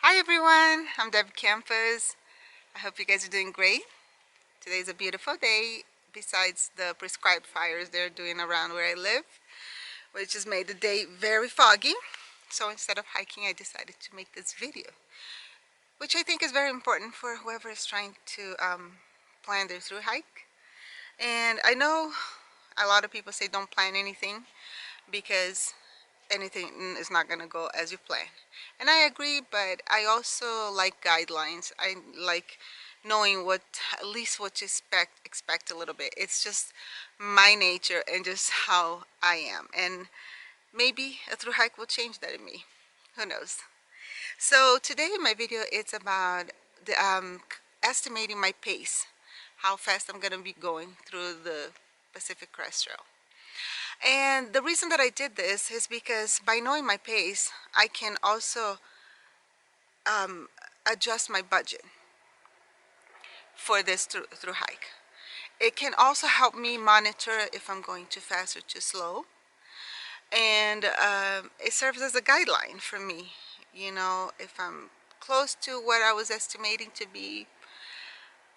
Hi everyone, I'm Deb Campus. I hope you guys are doing great. Today's a beautiful day besides the prescribed fires they're doing around where I live, which has made the day very foggy. So instead of hiking, I decided to make this video, which I think is very important for whoever is trying to plan their through hike. And I know a lot of people say don't plan anything because anything is not going to go as you plan. And I agree, but I also like guidelines. I like knowing what, at least what to expect a little bit. It's just my nature and just how I am. And maybe a through hike will change that in me. Who knows? So today in my video, it's about the estimating my pace, how fast I'm going to be going through the Pacific Crest Trail. And the reason that I did this is because by knowing my pace, I can also adjust my budget for this through hike. It can also help me monitor if I'm going too fast or too slow. And it serves as a guideline for me. You know, if I'm close to what I was estimating to be.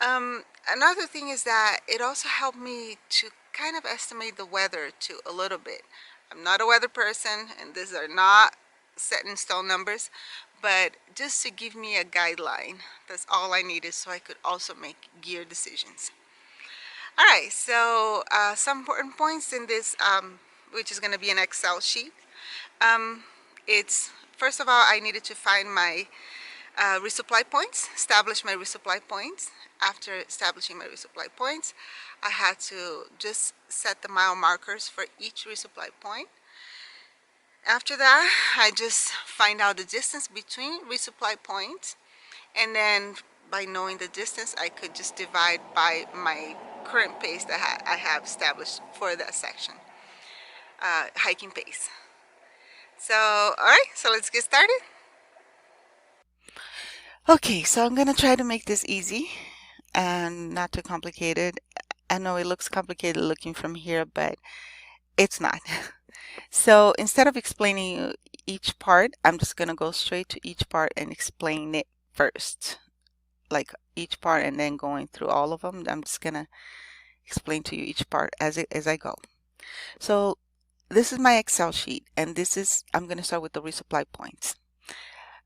Another thing is that it also helped me to kind of estimate the weather too a little bit. I'm not a weather person, and these are not set in stone numbers, but just to give me a guideline. That's all I needed, so I could also make gear decisions. All right, so some important points in this, which is going to be an Excel sheet. It's first of all, I needed to find my resupply points, establish my resupply points. After establishing my resupply points, I had to just set the mile markers for each resupply point. After that, I just find out the distance between resupply points, and then by knowing the distance, I could just divide by my current pace that I have established for that section, hiking pace. So, all right, so let's get started. Okay, so I'm gonna try to make this easy and not too complicated. I know it looks complicated looking from here, but it's not. So instead of explaining each part, I'm just gonna go straight to each part and explain it first. Like each part and then going through all of them. I'm just gonna explain to you each part as I go. So this is my Excel sheet, and I'm gonna start with the resupply points.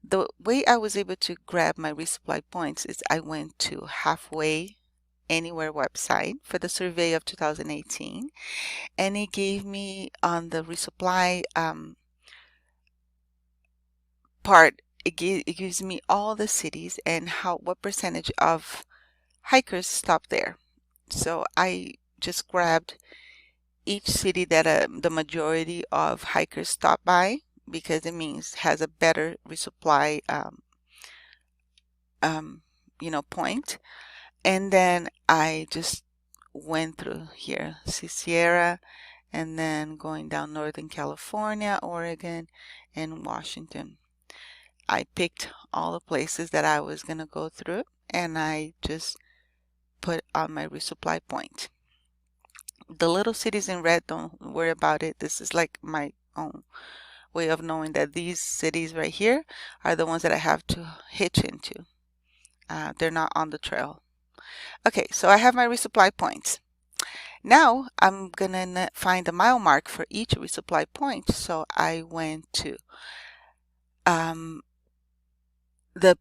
The way I was able to grab my resupply points is I went to Halfway Anywhere website for the survey of 2018, and it gave me on the resupply part, it gives me all the cities and what percentage of hikers stop there. So I just grabbed each city that the majority of hikers stop by, because it means has a better resupply point. And then I just went through here, Sierra, and then going down Northern California, Oregon, and Washington. I picked all the places that I was going to go through, and I just put on my resupply point. The little cities in red, don't worry about it. This is like my own way of knowing that these cities right here are the ones that I have to hitch into. They're not on the trail. Okay, so I have my resupply points. Now I'm gonna find the mile mark for each resupply point. So I went to the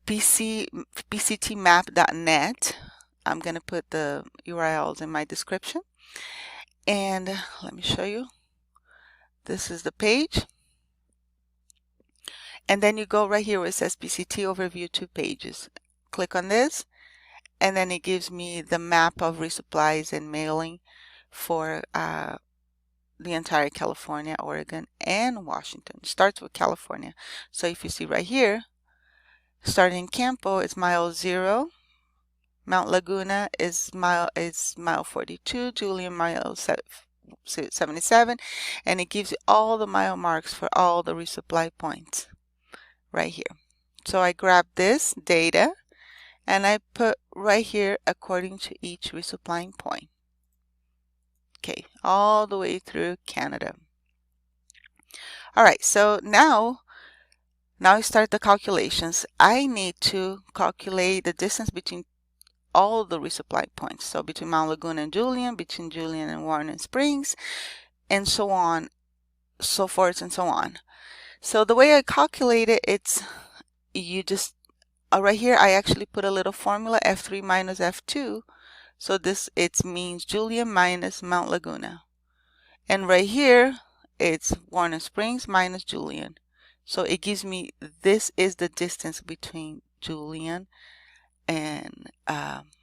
PCTmap.net. I'm gonna put the URLs in my description, and let me show you. This is the page, and then you go right here where it says PCT overview 2 pages. Click on this, and then it gives me the map of resupplies and mailing for the entire California, Oregon, and Washington. It starts with California. So if you see right here, starting in Campo, it's mile 0. Mount Laguna is mile 42. Julian mile 77, and it gives you all the mile marks for all the resupply points right here. So I grab this data and I put right here according to each resupplying point. Okay, all the way through Canada. All right, so now Now I start the calculations. I need to calculate the distance between all the resupply points. So between Mount Laguna and Julian, between Julian and Warren Springs, and so on, so forth and so on. So the way I calculate it, it's you just right here I actually put a little formula, F3 minus F2. So this it means Julian minus Mount Laguna. And right here it's Warren Springs minus Julian. So it gives me, this is the distance between Julian and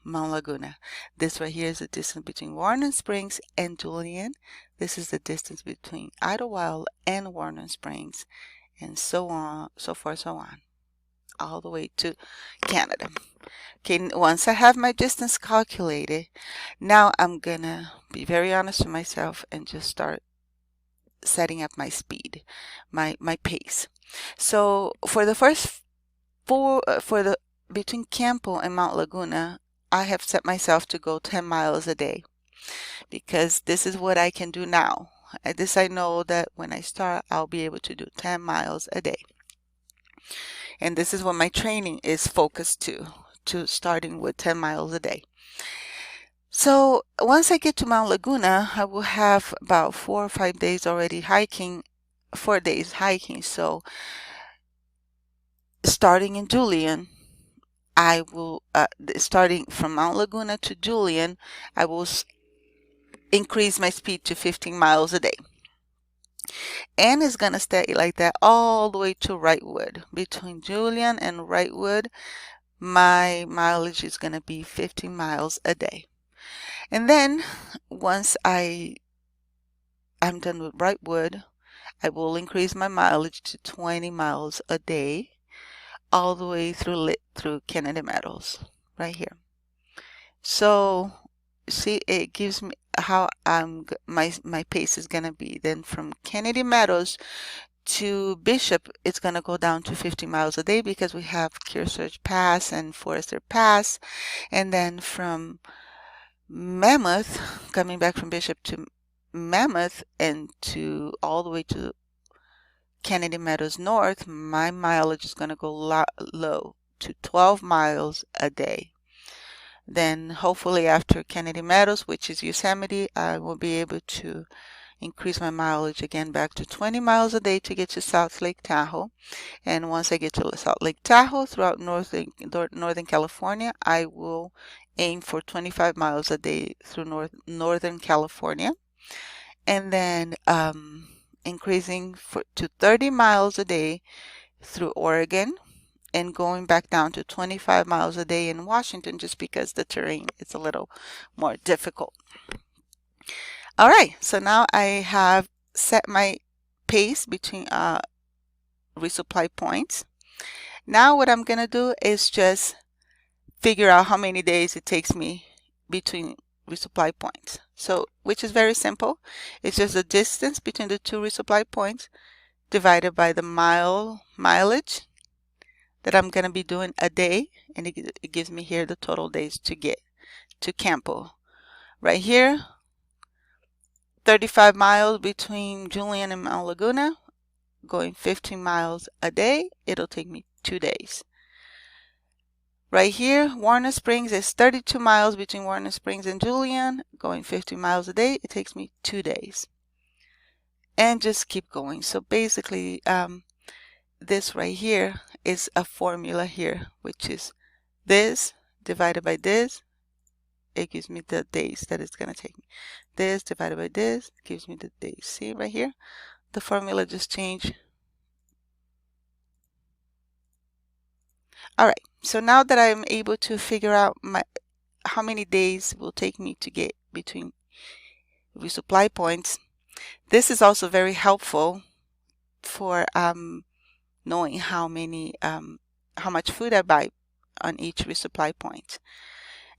Mount Laguna. This right here is the distance between Warren Springs and Julian. This is the distance between Idlewild and Warren Springs, and so on, so forth, so on, all the way to Canada. Okay, once I have my distance calculated, now I'm gonna be very honest with myself and just start setting up my speed, my pace. So for the first between Campo and Mount Laguna, I have set myself to go 10 miles a day because this is what I can do now. This I know that when I start, I'll be able to do 10 miles a day. And this is what my training is focused to starting with 10 miles a day. So once I get to Mount Laguna, I will have about 4 or 5 days already hiking, 4 days hiking. So starting in Julian, I will, starting from Mount Laguna to Julian, I will increase my speed to 15 miles a day. And it's going to stay like that all the way to Wrightwood. Between Julian and Wrightwood, my mileage is going to be 15 miles a day. And then once I'm done with Wrightwood, I will increase my mileage to 20 miles a day all the way through Kennedy Meadows right here. So see, it gives me how my pace is gonna be. Then from Kennedy Meadows to Bishop, it's gonna go down to 50 miles a day because we have Kearsarge Pass and Forester Pass. And then from Mammoth, coming back from Bishop to Mammoth and to all the way to Kennedy Meadows North, my mileage is going to go low to 12 miles a day. Then hopefully after Kennedy Meadows, which is Yosemite, I will be able to increase my mileage again back to 20 miles a day to get to South Lake Tahoe. And once I get to South Lake Tahoe throughout Northern California, I will aim for 25 miles a day through Northern California. And then increasing to 30 miles a day through Oregon, and going back down to 25 miles a day in Washington just because the terrain is a little more difficult. All right, so now I have set my pace between resupply points. Now what I'm going to do is just figure out how many days it takes me between resupply points. So, which is very simple. It's just the distance between the two resupply points divided by the mileage that I'm going to be doing a day, and it gives me here the total days to get to Campo. Right here, 35 miles between Julian and Mount Laguna, going 15 miles a day. It'll take me 2 days. Right here, Warren Springs is 32 miles between Warren Springs and Julian, going 50 miles a day. It takes me 2 days. And just keep going. So basically, this right here is a formula here, which is this divided by this. It gives me the days that it's going to take me. This divided by this gives me the days. See right here? The formula just changed. All right. So now that I'm able to figure out how many days it will take me to get between resupply points, this is also very helpful for knowing how much food I buy on each resupply point.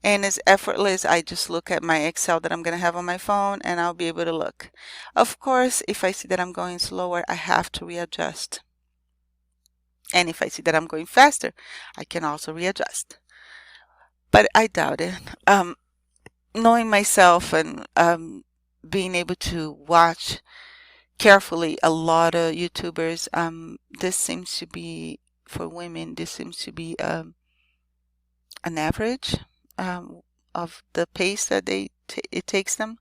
And it's effortless. I just look at my Excel that I'm going to have on my phone, and I'll be able to look. Of course, if I see that I'm going slower, I have to readjust. And if I see that I'm going faster, I can also readjust. But I doubt it. Knowing myself and being able to watch carefully a lot of YouTubers. This seems to be, for women, this seems to be an average of the pace that it takes them.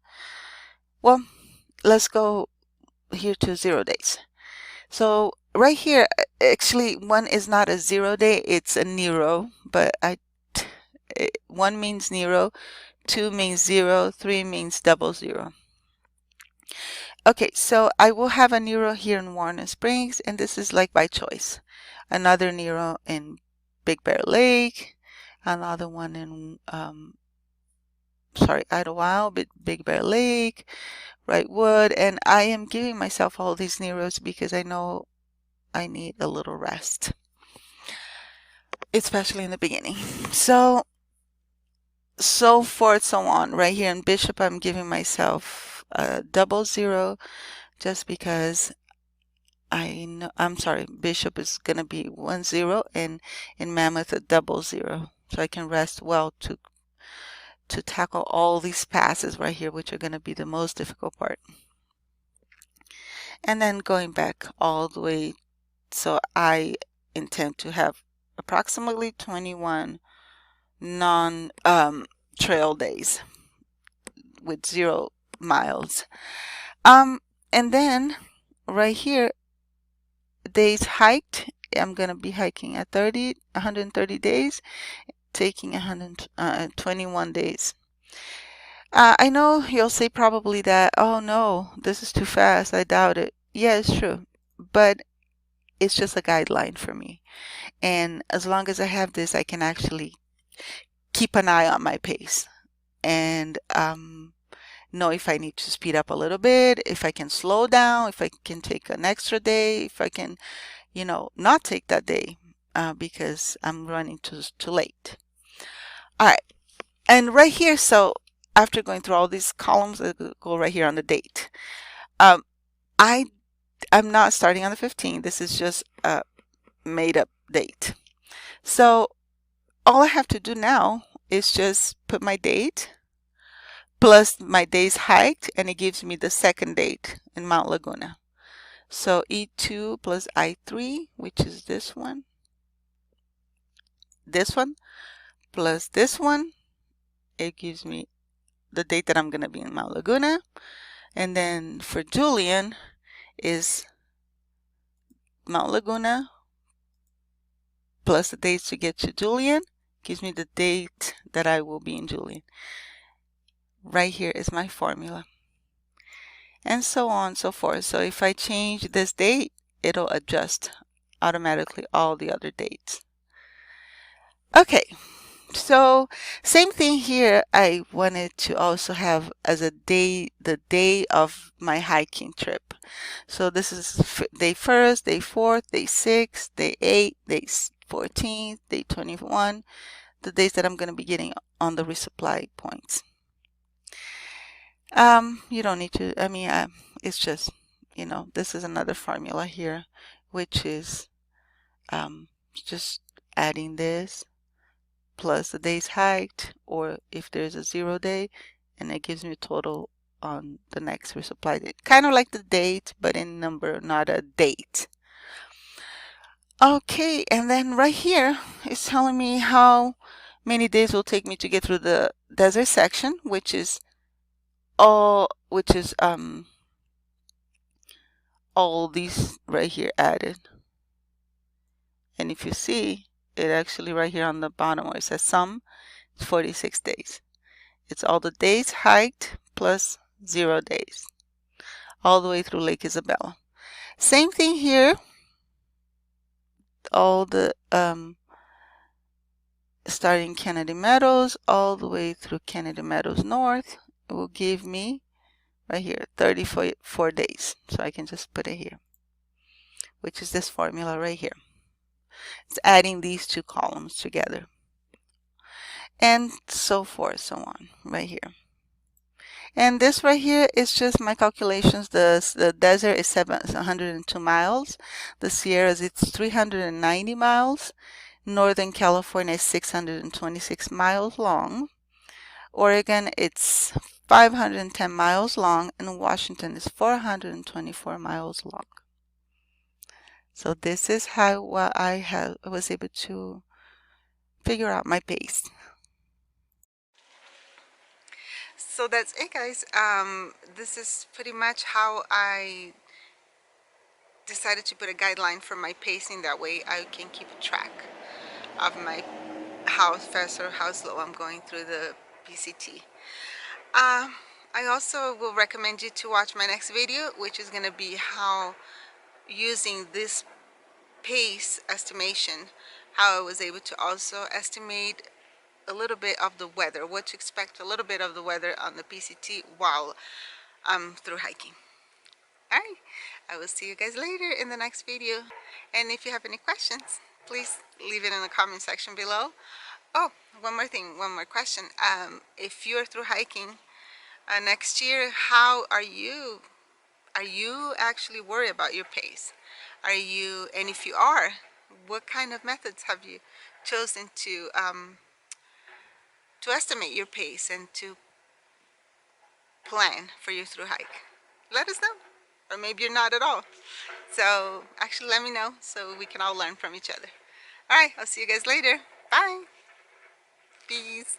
Well, let's go here to 0 days. So right here, actually, one is not a 0 day, it's a Nero, but one means Nero, two means 0, three means 00. Okay, so I will have a Nero here in Warren Springs, and this is like by choice. Another Nero in Big Bear Lake, another one in, Idlewild, Big Bear Lake, Wrightwood, and I am giving myself all these Neros because I know I need a little rest, especially in the beginning. So forth, so on. Right here in Bishop, I'm giving myself a 00 just because I know, I'm sorry, Bishop is going to be 10, and in Mammoth a 00. So I can rest well to tackle all these passes right here, which are going to be the most difficult part. And then going back all the way, so I intend to have approximately 21 non-trail days with 0 miles. And then right here, days hiked, I'm going to be hiking at 130 days, taking 121 days. I know you'll say probably that, oh no, this is too fast. I doubt it. Yeah, it's true. But it's just a guideline for me. And as long as I have this, I can actually keep an eye on my pace and know if I need to speed up a little bit, if I can slow down, if I can take an extra day, if I can, not take that day because I'm running too late. All right. And right here, so after going through all these columns, I go right here on the date. I'm not starting on the 15th. This is just a made up date. So all I have to do now is just put my date plus my days hiked, and it gives me the second date in Mount Laguna. So E2 plus I3, which is this one, plus this one, it gives me the date that I'm going to be in Mount Laguna. And then for Julian is Mount Laguna plus the dates to get to Julian, gives me the date that I will be in Julian. Right here is my formula. And so on and so forth. So if I change this date, it'll adjust automatically all the other dates. Okay, so same thing here. I wanted to also have as a day, the day of my hiking trip. So this is day 1st, day 4th, day 6th, day 8, day 14th, day 21, the days that I'm going to be getting on the resupply points. You don't need to, it's just, this is another formula here, which is just adding this plus the days hiked, or if there's a 0 day, and it gives me a total on the next resupply date. Kind of like the date, but in number, not a date. Okay, and then right here it's telling me how many days will take me to get through the desert section, which is all these right here added. And if you see it, actually right here on the bottom where it says sum, it's 46 days. It's all the days hiked plus 0 days all the way through Lake Isabella. Same thing here, all the starting Kennedy Meadows all the way through Kennedy Meadows North. It will give me right here 34 days. So I can just put it here, which is this formula right here. It's adding these two columns together, and so forth, so on, right here. And this right here is just my calculations. The desert is 702 miles. The Sierras, it's 390 miles. Northern California is 626 miles long. Oregon, it's 510 miles long, and Washington is 424 miles long. So this is how I was able to figure out my pace. So that's it, guys. This is pretty much how I decided to put a guideline for my pacing. That way I can keep track of my how fast or how slow I'm going through the PCT. I also will recommend you to watch my next video, which is going to be how using this pace estimation, how I was able to also estimate a little bit of the weather, what to expect a little bit of the weather on the PCT while I'm through hiking. Alright, I will see you guys later in the next video. And if you have any questions, please leave it in the comment section below. Oh, one more thing, one more question. If you're through hiking next year, how are you actually worried about your pace? And if you are, what kind of methods have you chosen to estimate your pace and to plan for your through hike? Let us know. Or maybe you're not at all. So actually let me know so we can all learn from each other. Alright, I'll see you guys later. Bye. Peace.